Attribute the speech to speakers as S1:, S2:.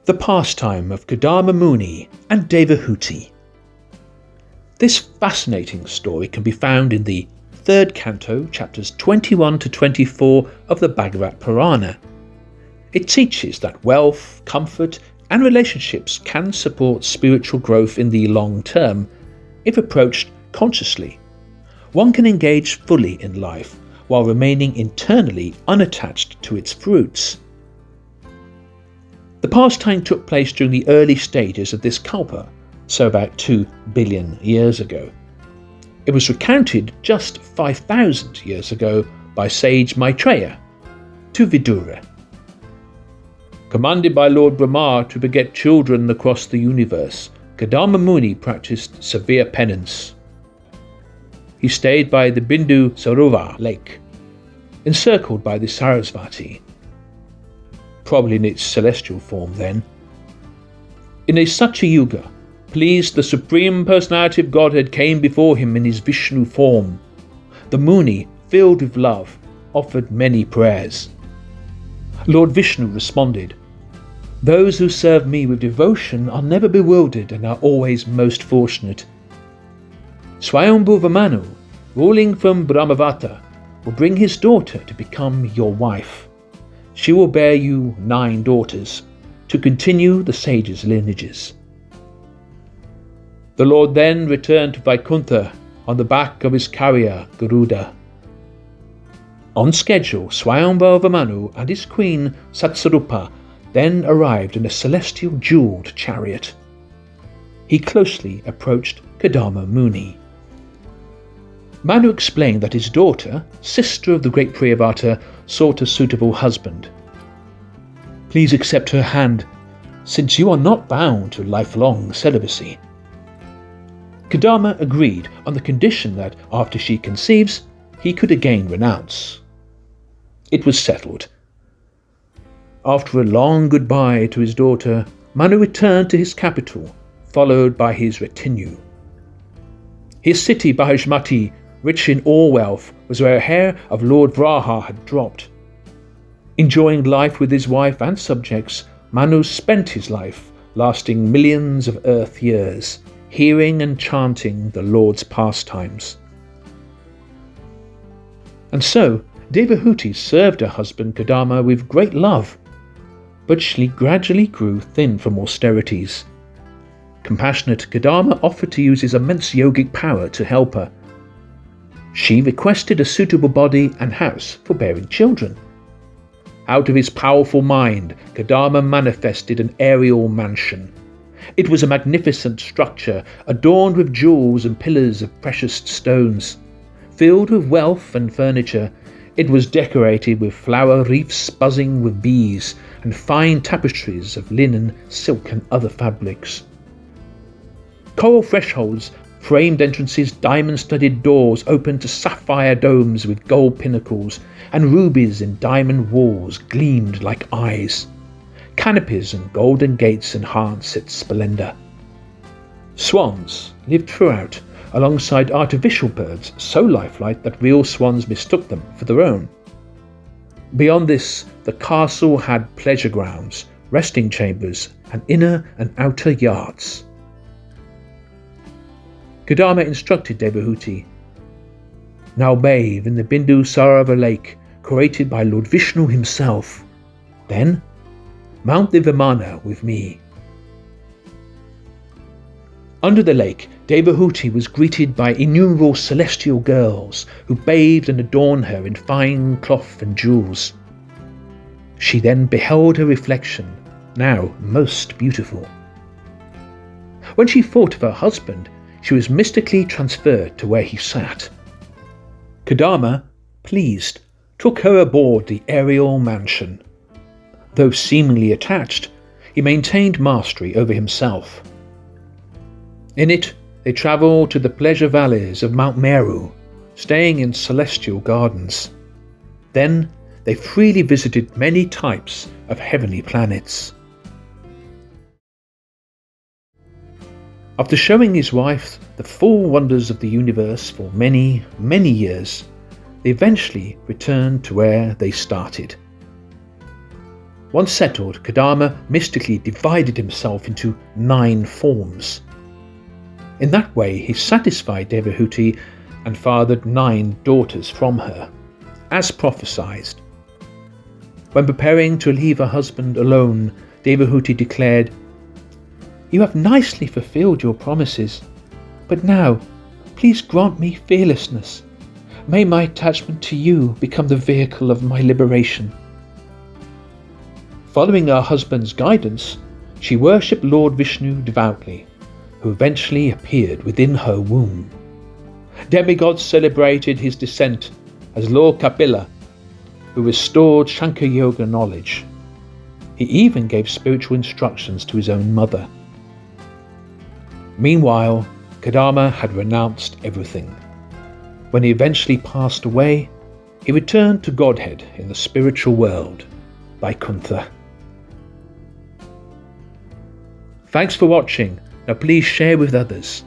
S1: The pastime of Kardama Muni and Devahuti. This fascinating story can be found in the Third Canto, chapters 21 to 24 of the Bhagavat Purana. It teaches that wealth, comfort, and relationships can support spiritual growth in the long term if approached consciously. One can engage fully in life while remaining internally unattached to its fruits. The pastime took place during the early stages of this kalpa, so about 2 billion years ago. It was recounted just 5,000 years ago by sage Maitreya to Vidura. Commanded by Lord Brahma to beget children across the universe, Kardama Muni practiced severe penance. He stayed by the Bindu Sarovar lake, encircled by the Sarasvati, probably in its celestial form then. In a Satya Yuga, pleased the Supreme Personality of Godhead came before him in his Vishnu form. The Muni, filled with love, offered many prayers. Lord Vishnu responded, "Those who serve me with devotion are never bewildered and are always most fortunate. Swayambhuva Manu, ruling from Brahmavata, will bring his daughter to become your wife. She will bear you 9 daughters, to continue the sages' lineages." The Lord then returned to Vaikuntha on the back of his carrier, Garuda. On schedule, Swayambhuva Manu and his queen, Satsarupa, then arrived in a celestial jewelled chariot. He closely approached Kardama Muni. Manu explained that his daughter, sister of the great Priyavata, sought a suitable husband. "Please accept her hand, since you are not bound to lifelong celibacy." Kardama agreed on the condition that after she conceives, he could again renounce. It was settled. After a long goodbye to his daughter, Manu returned to his capital, followed by his retinue. His city, Bahajmati, rich in all wealth, was where a hair of Lord Vraha had dropped. Enjoying life with his wife and subjects, Manu spent his life, lasting millions of earth years, hearing and chanting the Lord's pastimes. And so, Devahuti served her husband Kardama with great love, but she gradually grew thin from austerities. Compassionate Kardama offered to use his immense yogic power to help her. She requested a suitable body and house for bearing children. Out of his powerful mind, Kardama manifested an aerial mansion. It was a magnificent structure, adorned with jewels and pillars of precious stones. Filled with wealth and furniture, it was decorated with flower wreaths buzzing with bees and fine tapestries of linen, silk and other fabrics. Coral thresholds, framed entrances, diamond-studded doors opened to sapphire domes with gold pinnacles, and rubies in diamond walls gleamed like eyes. Canopies and golden gates enhanced its splendour. Swans lived throughout, alongside artificial birds so lifelike that real swans mistook them for their own. Beyond this, the castle had pleasure grounds, resting chambers, and inner and outer yards. Kardama instructed Devahuti, "Now bathe in the Bindu Sarava lake, created by Lord Vishnu himself. Then, mount the Vimana with me." Under the lake, Devahuti was greeted by innumerable celestial girls who bathed and adorned her in fine cloth and jewels. She then beheld her reflection, now most beautiful. When she thought of her husband, she was mystically transferred to where he sat. Kardama, pleased, took her aboard the aerial mansion. Though seemingly attached, he maintained mastery over himself. In it, they travelled to the pleasure valleys of Mount Meru, staying in celestial gardens. Then they freely visited many types of heavenly planets. After showing his wife the full wonders of the universe for many, many years, they eventually returned to where they started. Once settled, Kardama mystically divided himself into 9 forms. In that way, he satisfied Devahuti and fathered 9 daughters from her, as prophesied. When preparing to leave her husband alone, Devahuti declared, "You have nicely fulfilled your promises, but now please grant me fearlessness. May my attachment to you become the vehicle of my liberation." Following her husband's guidance, she worshipped Lord Vishnu devoutly, who eventually appeared within her womb. Demigods celebrated his descent as Lord Kapila, who restored Shankar Yoga knowledge. He even gave spiritual instructions to his own mother. Meanwhile, Kardama had renounced everything. When he eventually passed away, he returned to Godhead in the spiritual world, Vaikuntha. Thanks for watching. Now please share with others.